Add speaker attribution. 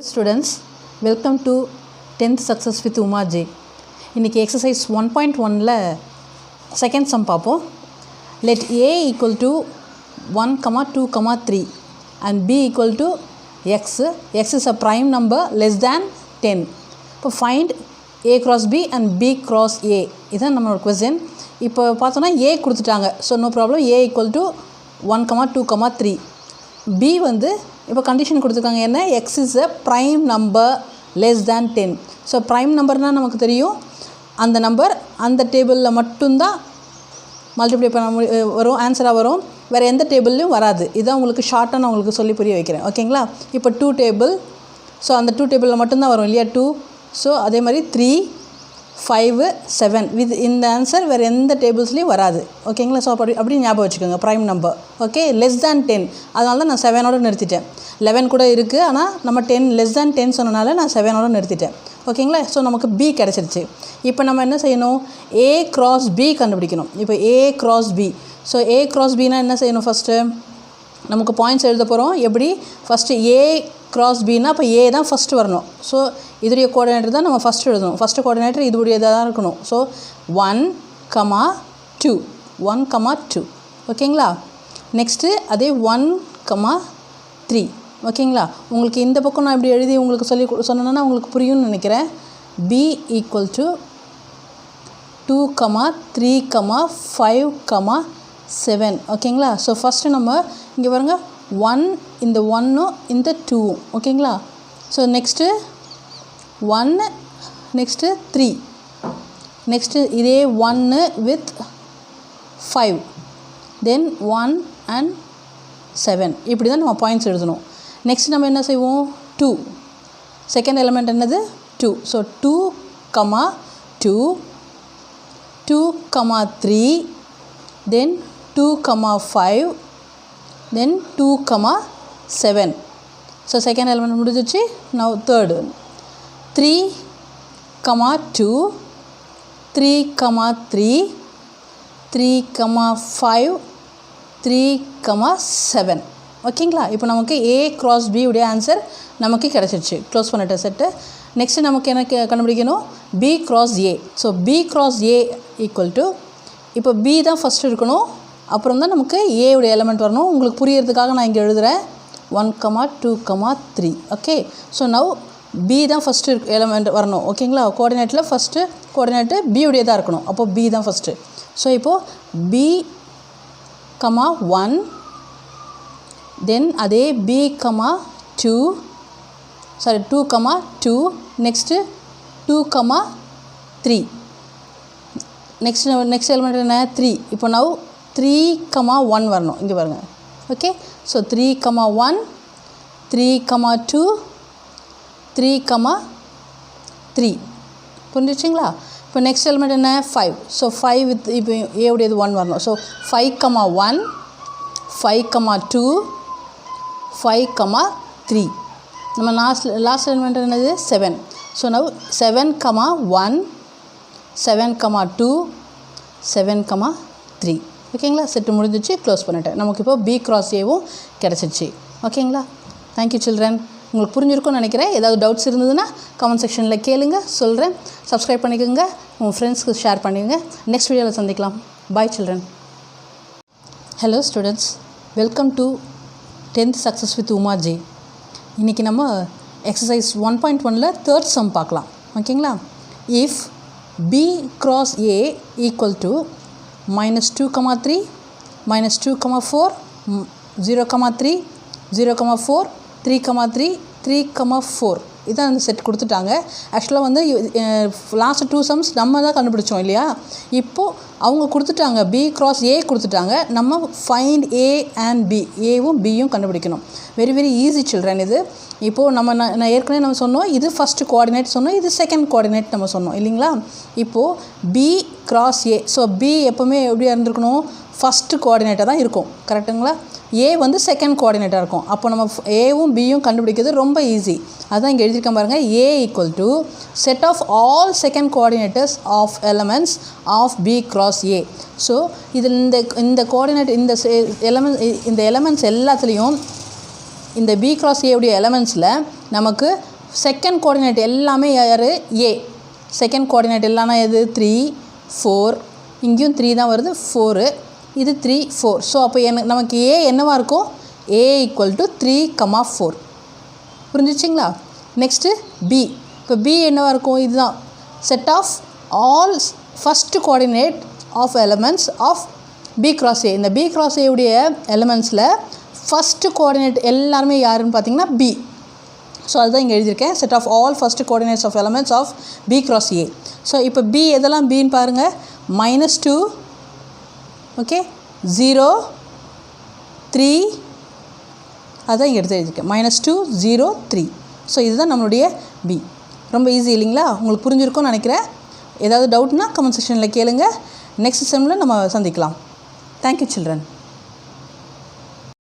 Speaker 1: Students, welcome to 10th Success with Uma J. இன்னைக்கு exercise 1.1ல second sum பார்ப்போம். Let a equal to 1, 2, 3 and b equal to x. X is a prime number less than 10. இப்போ find a cross b and b cross a. இதுதான் நம்மளோட question. இப்போ பார்த்தோன்னா a கொடுத்துட்டாங்க. So no problem. a equal to 1, 2, 3. b வந்து இப்போ condition கொடுத்துருக்காங்க என்ன, x is a prime number less than 10. So prime நம்பர்னால் நமக்கு தெரியும், அந்த நம்பர் அந்த டேபிளில் மட்டும்தான் மல்டிப்ளை பண்ண வரும், ஆன்சராக வரும், வேறு எந்த டேபிள்லையும் வராது. இதான் உங்களுக்கு ஷார்ட்டாக நான் உங்களுக்கு சொல்லி புரிய வைக்கிறேன், ஓகேங்களா. இப்போ 2 டேபிள், ஸோ அந்த 2 டேபிளில் மட்டும்தான் வரும் இல்லையா, 2. ஸோ அதே மாதிரி 3, 5, 7 வித் இந்த ஆன்சர் வேறு எந்த டேபிள்ஸ்லேயும் வராது, ஓகேங்களா. ஸோ அப்படி ஞாபகம் வச்சுக்கோங்க, prime number, okay. Less than 10, அதனால தான் நான் 7ஓட நிறுத்திட்டேன். 11 கூட இருக்குது, ஆனால் நம்ம 10 லெஸ் தேன் 10 சொன்னனால நான் 7ஓட நிறுத்திட்டேன், ஓகேங்களா. ஸோ நமக்கு b கிடச்சிருச்சு. இப்போ நம்ம என்ன செய்யணும், a cross b கண்டுபிடிக்கணும். இப்போ a cross b, so a cross bனால் என்ன செய்யணும், ஃபஸ்ட்டு நமக்கு பாயிண்ட்ஸ் எழுத போகிறோம். எப்படி, ஃபஸ்ட்டு a cross bனா இப்போ a தான் ஃபஸ்ட்டு வரணும். ஸோ இதோடைய கோஆர்டினேட்டர் தான் நம்ம ஃபஸ்ட்டு எழுதணும். ஃபஸ்ட்டு கோஆர்டினேட்டர் இதுடையதாக தான் இருக்கணும். ஸோ 1, 2, 1, 2, ஓகேங்களா. நெக்ஸ்ட்டு அதே 1, 3, ஓகேங்களா. உங்களுக்கு இந்த பக்கம் நான் இப்படி எழுதி உங்களுக்கு சொன்னேன்னா உங்களுக்கு புரியும்னு நினைக்கிறேன். b ஈக்குவல் டு 2, 3, 5, 7, ஓகேங்களா. ஸோ ஃபஸ்ட்டு நம்ம இங்கே பாருங்கள், 1 இந்த 1ம் இந்த 2ம், ஓகேங்களா. ஸோ நெக்ஸ்ட்டு 1, நெக்ஸ்ட்டு 3, நெக்ஸ்ட்டு இதே 1 வித் 5, தென் 1 and 7, இப்படி தான் நம்ம பாயிண்ட்ஸ் எழுதணும். நெக்ஸ்ட் நம்ம என்ன செய்வோம், 2, செகண்ட் எலிமெண்ட் என்னது 2. ஸோ 2, 2, 2, 3, தென் 2, 5, தென் 2, 7. ஸோ செகண்ட் எலிமெண்ட் முடிஞ்சிச்சு. நவ் தேர்டு 3, 2, 3, 3, 3, 5, 3, 7, ஓகேங்களா. இப்போ நமக்கு a cross b உடைய ஆன்சர் நமக்கு கிடச்சிருச்சு. க்ளோஸ் பண்ணிட்ட செட்டு. நெக்ஸ்ட்டு நமக்கு என்ன கண்டுபிடிக்கணும், b cross a. So b cross a equal to, இப்போ b தான் ஃபஸ்ட்டு இருக்கணும், அப்புறம் தான் நமக்கு a உடைய எலிமெண்ட் வரணும். உங்களுக்கு புரியறதுக்காக நான் இங்கே எழுதுகிறேன் 1, 2, 3, ஓகே. ஸோ நவ் b தான் ஃபஸ்ட்டு எலிமெண்ட் வரணும், ஓகேங்களா. கோஆர்டினேட்டில் ஃபஸ்ட்டு கோஆர்டினேட்டு b உடையதாக இருக்கணும், அப்போது b தான் ஃபஸ்ட்டு. ஸோ இப்போது b, 1, தென் அதே b, 2, 2, நெக்ஸ்ட்டு 2, 3, நெக்ஸ்ட் எலிமெண்ட் என்ன 3. இப்போ நவ் 3, 1 வரணும், இங்கே பாருங்கள், ஓகே. ஸோ 3, 1, 3, 2, 3, 3, புரிஞ்சிச்சிங்களா. இப்போ நெக்ஸ்ட் எலிமெண்ட் என்ன 5. ஸோ 5 வித் இப்போ a உடையது 1 வரணும். ஸோ 5, 1, 5, 2, 5, 3. நம்ம லாஸ்ட் எலிமெண்ட் என்னது 7. ஸோ நவ் 7, 1, 7, 2, 7, 3, ஓகேங்களா. செட்டு முடிஞ்சிச்சு, க்ளோஸ் பண்ணிட்டேன். நமக்கு இப்போ b cross aவும் கிடச்சிருச்சு, ஓகேங்களா. Thank you children. உங்களுக்கு புரிஞ்சிருக்கும்னு நினைக்கிறேன். ஏதாவது டவுட்ஸ் இருந்ததுன்னா கமெண்ட் செக்ஷனில் கேளுங்க, சொல்கிறேன். சப்ஸ்கிரைப் பண்ணிக்கோங்க, உங்கள் ஃப்ரெண்ட்ஸ்க்கு ஷேர் பண்ணிக்கோங்க. நெக்ஸ்ட் வீடியோவில் சந்திக்கலாம். Bye children. Hello students, welcome to 10th Success with Uma J. இன்றைக்கி நம்ம எக்ஸசைஸ் 1.1ல் தேர்ட் சம் பார்க்கலாம், ஓகேங்களா. If b cross a equal to -2, 3, -2, 4, 0, 3, 0, 4, 3, 3, 3, 4, இதான் அந்த செட் கொடுத்துட்டாங்க. ஆக்சுவலாக வந்து லாஸ்ட் 2 சம்ஸ் நம்ம தான் கண்டுபிடிச்சோம் இல்லையா. இப்போது அவங்க கொடுத்துட்டாங்க, b cross a கொடுத்துட்டாங்க. நம்ம ஃபைண்ட் a and b, ஏவும் பியும் கண்டுபிடிக்கணும். வெரி வெரி ஈஸி சில்ட்ரன் இது. இப்போது நான் ஏற்கனவே நம்ம சொன்னோம், இது ஃபஸ்ட்டு கோஆர்டினேட் சொன்னோம், இது செகண்ட் கோஆர்டினேட் நம்ம சொன்னோம் இல்லைங்களா. இப்போது b cross a, so b எப்போவுமே எப்படியா இருந்திருக்கணும், ஃபஸ்ட்டு கோஆர்டினேட்டாக தான் இருக்கும், கரெக்டுங்களா. a வந்து செகண்ட் கோஆர்டினேட்டாக இருக்கும். அப்போ நம்ம ஏவும் பியும் கண்டுபிடிக்கிறது ரொம்ப ஈஸி. அதுதான் இங்கே எழுதியிருக்கேன் பாருங்கள். a equal to set of all second coordinators of elements of b cross a. So இதில் இந்த கோஆர்டினேட் இந்த எலமெண்ட்ஸ் எல்லாத்துலேயும் இந்த b cross a உடைய எலமெண்ட்ஸில் நமக்கு செகண்ட் கோஆர்டினேட் எல்லாமே யார் ஏ. செகண்ட் கோஆர்டினேட் எல்லாமே எது 3 4, இங்கேயும் 3 தான் வருது 4, இது 3 4. ஸோ அப்போ நமக்கு ஏ என்னவாக இருக்கும், ஏ ஈக்குவல் டு 3, 4. புரிஞ்சிச்சிங்களா? Next B. இப்போ பி என்னவாக இருக்கும், இதுதான் set of all first coordinate of elements of B cross A. இந்த பி கிராஸ் ஏவுடைய எலமெண்ட்ஸில் ஃபஸ்ட்டு கோஆர்டினேட் எல்லாருமே யாருன்னு பார்த்தீங்கன்னா பி. ஸோ அதுதான் இங்கே எழுதியிருக்கேன், set of all first coordinates of elements of B cross A. So இப்போ பி எதெல்லாம் பின்னு பாருங்கள், -2, ஓகே, 0 3, அதான் இங்கே எடுத்து எழுதியிருக்கேன், -2 0 3. ஸோ இதுதான் நம்மளுடைய பி. ரொம்ப ஈஸி இல்லைங்களா? உங்களுக்கு புரிஞ்சிருக்கும்னு நினைக்கிறேன். ஏதாவது டவுட்னா கமெண்ட் செக்ஷனில் கேளுங்க. நெக்ஸ்ட் செம்மில் நம்ம சந்திக்கலாம். Thank you children.